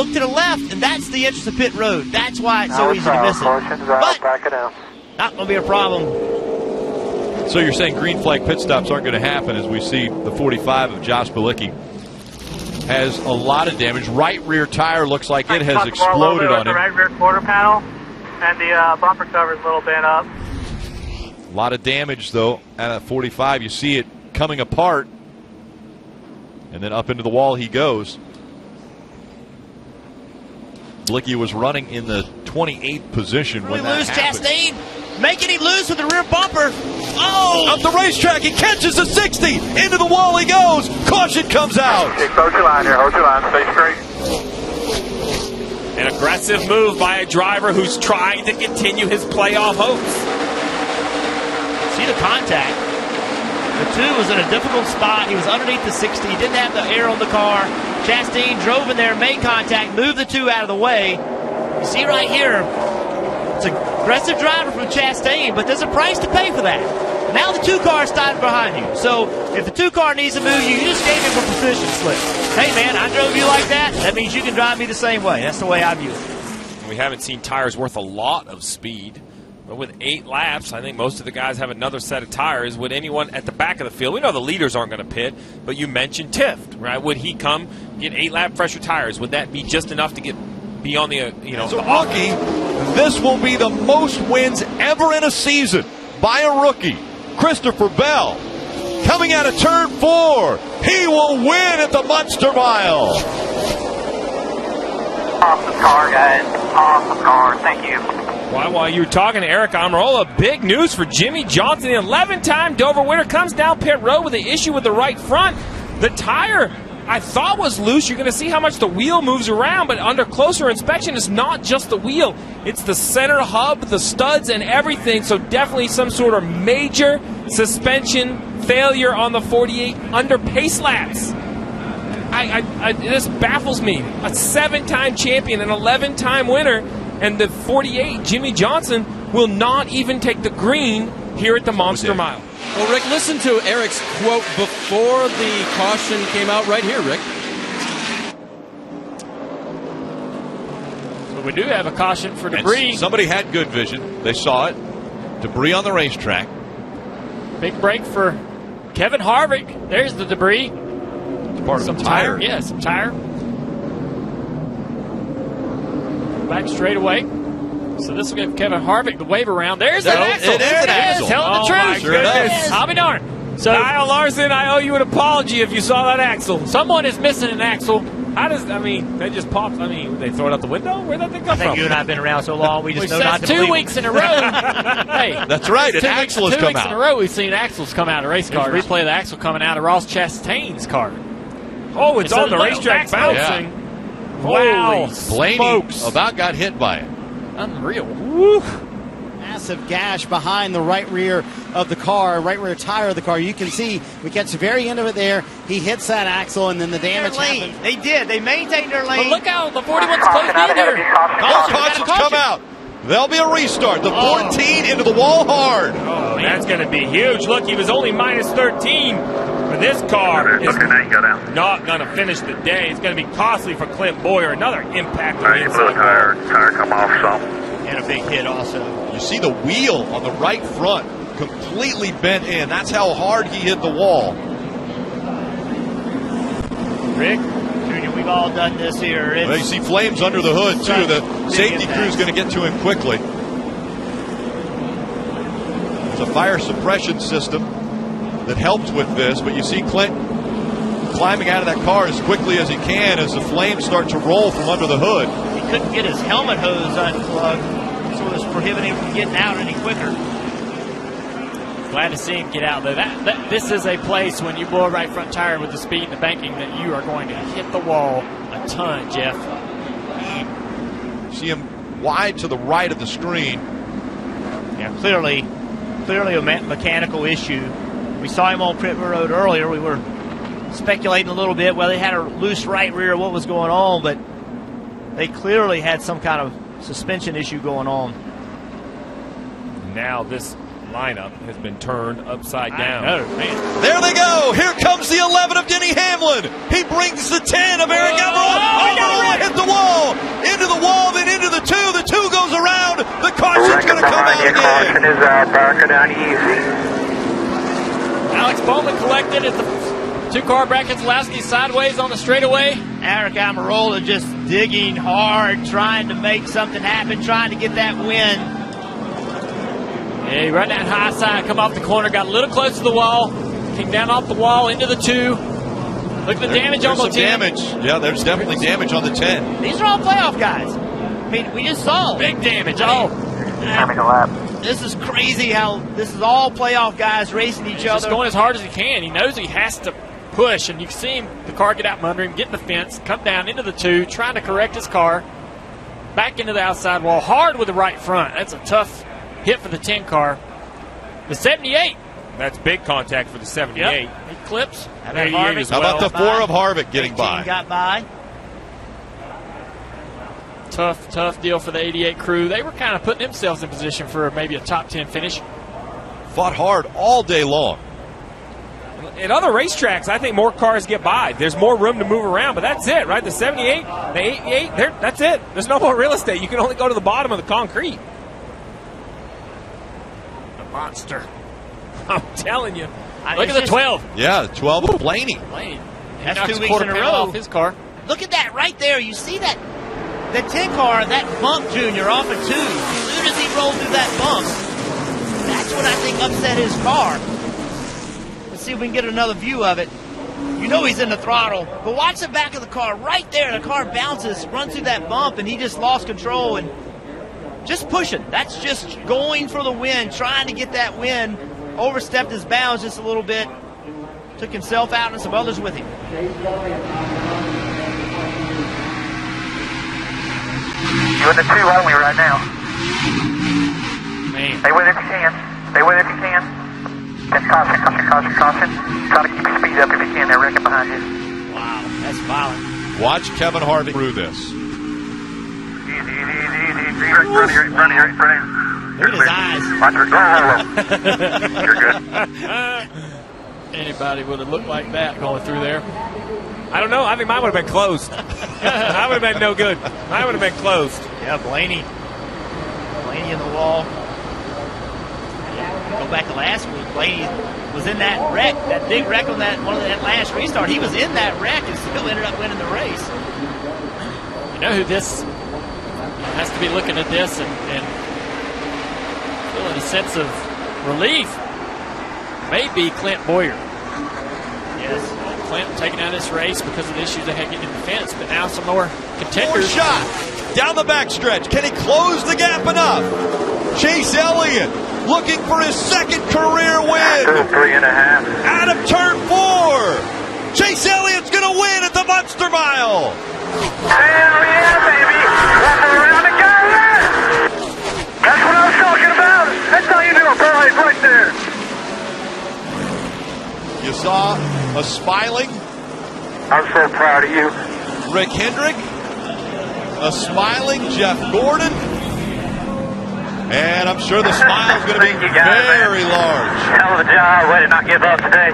look to the left, and that's the entrance to pit road. That's why it's so easy to miss it. But not going to be a problem. So you're saying green flag pit stops aren't going to happen as we see the 45 of Josh Bilicki has a lot of damage. Right rear tire looks like it has exploded on him. The right rear quarter panel and the bumper cover is a little bent up. A lot of damage, though, at a 45. You see it coming apart. And then up into the wall he goes. Bilicki was running in the 28th position when that happened. Chastain making him loose with the rear bumper. Oh! Up the racetrack, he catches the 60. Into the wall he goes. Caution comes out. Hold your line here. Hold your line. Stay straight. An aggressive move by a driver who's trying to continue his playoff hopes. See the contact. The 2 was in a difficult spot. He was underneath the 60. He didn't have the air on the car. Chastain drove in there, made contact, moved the 2 out of the way. You see right here, it's an aggressive driver from Chastain, but there's a price to pay for that. Now the 2 cars started behind you. So if the 2 car needs to move you, you just gave him a position slip. Hey, man, I drove you like that. That means you can drive me the same way. That's the way I view it. We haven't seen tires worth a lot of speed. But with 8 laps, I think most of the guys have another set of tires. Would anyone at the back of the field, we know the leaders aren't going to pit, but you mentioned Tift, right? Would he come get 8-lap fresher tires? Would that be just enough to get beyond the, As a rookie, this will be the most wins ever in a season by a rookie. Christopher Bell coming out of turn 4. He will win at the Munster Mile. Awesome car, guys. Awesome car. Thank you. While you were talking to Eric Almirola, big news for Jimmy Johnson. The 11-time Dover winner comes down pit road with an issue with the right front. The tire, I thought, was loose. You're going to see how much the wheel moves around, but under closer inspection, it's not just the wheel. It's the center hub, the studs, and everything. So definitely some sort of major suspension failure on the 48 under pace laps. This baffles me. A 7-time champion, an 11-time winner, and the 48, Jimmy Johnson, will not even take the green here at the Monster Mile. Well, Rick, listen to Eric's quote before the caution came out right here, Rick. So we do have a caution for debris. And somebody had good vision. They saw it. Debris on the racetrack. Big break for Kevin Harvick. There's the debris. It's part of some tire. Yeah, some tire. Back straight away. So this will give Kevin Harvick the wave around. There's an axle. It is an axle. Telling the truth. Sure enough. I'll be darned. So Kyle Larson, I owe you an apology if you saw that axle. someone is missing an axle. How does, they just popped, they throw it out the window? Where'd that thing come I think from? you and I have been around so long, we just know not to That's believe 2 weeks in a row. Hey, That's right. An axle has come 2 weeks in a out. row we've seen axles come out of race cars. Replay of the axle coming out of Ross Chastain's car. Oh, it's on the a racetrack little bouncing. Yeah. Wow. Blaney Smokes. about got hit by it. Unreal. Woo. Massive gash behind the right rear of the car, right rear tire of the car. You can see we catch the very end of it there. He hits that axle, and then the damage happens. They did. They maintained their lane. But look how the 41's closing in here. Cautions come out. There'll be a restart. The 14 into the wall hard. Oh, that's going to be huge. Look, he was only minus 13. But this car is not going to finish the day. It's going to be costly for Clint Boyer. Another impact on the inside wall. Tire come off some. And a big hit also. You see the wheel on the right front completely bent in. That's how hard he hit the wall. Rick, Junior, we've all done this here. Well, you see flames under the hood, too. The safety crew's going to get to him quickly. There's a fire suppression system that helps with this, but you see Clint climbing out of that car as quickly as he can as the flames start to roll from under the hood. He couldn't get his helmet hose unplugged, so it was prohibiting him from getting out any quicker. Glad to see him get out there. This is a place when you blow a right front tire with the speed and the banking that you are going to hit the wall a ton, Jeff. See him wide to the right of the screen. Yeah, clearly a mechanical issue. We saw him on pit road earlier. We were speculating a little bit. Well, they had a loose right rear, what was going on, but they clearly had some kind of suspension issue going on. Now this lineup has been turned upside down. I know, man. There they go. Here comes the 11 of Denny Hamlin. He brings the 10 of Eric Almirola. Oh, hit the wall. to come out again. Is Barker down easy. Alex Bowman collected at the two-car bracket. Keselowski sideways on the straightaway. Eric Almirola just digging hard, trying to make something happen, trying to get that win. Yeah, he run that high side, come off the corner, got a little close to the wall, came down off the wall into the 2. Look at the damage on the 10. Damage. Yeah, there's definitely damage on the 10. These are all playoff guys. I mean, we just saw Big damage. Having a lap. This is crazy how this is all playoff guys racing each He's other. just going as hard as he can. He knows he has to push, and you can see him, the car get out from under him, get in the fence, come down into the 2, trying to correct his car, back into the outside wall, hard with the right front. That's a tough hit for the 10 car. The 78. That's big contact for the 78. Yep. He clips. How There about he Harvick? is How about the well. 4 of Harvick getting 18 by? got by. Tough deal for the 88 crew. They were kind of putting themselves in position for maybe a top 10 finish. Fought hard all day long. At other racetracks, I think more cars get by. There's more room to move around, but that's it, right? The 78, the 88, that's it. There's no more real estate. You can only go to the bottom of the concrete. A monster. I'm telling you. Look at the 12. Yeah, 12 of Blaney. Blaney. That's He knocks 2 a weeks quarter in a panel row. off his car. Look at that right there. You see that? The 10 car, that bump, Junior, off of 2. As soon as he rolled through that bump, that's what I think upset his car. Let's see if we can get another view of it. You know he's in the throttle, but watch the back of the car right there. The car bounces, runs through that bump, and he just lost control and just pushing. That's just going for the win, trying to get that win. Overstepped his bounds just a little bit. Took himself out and some others with him. You in the 2, aren't we, right now? Man. Stay with it if you can. Stay with it if you can. Catch caution. Try to keep your speed up if you can. They're wrecking behind you. Wow, that's violent. Watch Kevin Harvick through this. Easy. Right in front of you. Look at his eyes. Watch her. You're good. Anybody would have looked like that going through there. I don't know. I think mine would have been closed. I would have been no good. Mine would have been closed. Yeah, Blaney in the wall. Go back to last week. Blaney was in that wreck, that big wreck on that last restart. He was in that wreck and still ended up winning the race. You know who this has to be looking at this and feeling a sense of relief? Maybe Clint Boyer. Yes. Clint taking out this race because of the issues they had getting in the fence, but now some more Four contenders. shot down the backstretch. Can he close the gap enough? Chase Elliott looking for his second career win. 3.5. Out of turn 4. Chase Elliott's going to win at the Monster Mile. Hell yeah, baby. One more round to go. That's what I was talking about. That's how you do a prize right there. You saw a smiling I'm so proud of you. Rick Hendrick, a smiling Jeff Gordon, and I'm sure the smile's going to be Thank you, guys, very large. Hell of a job. Way to not give up today.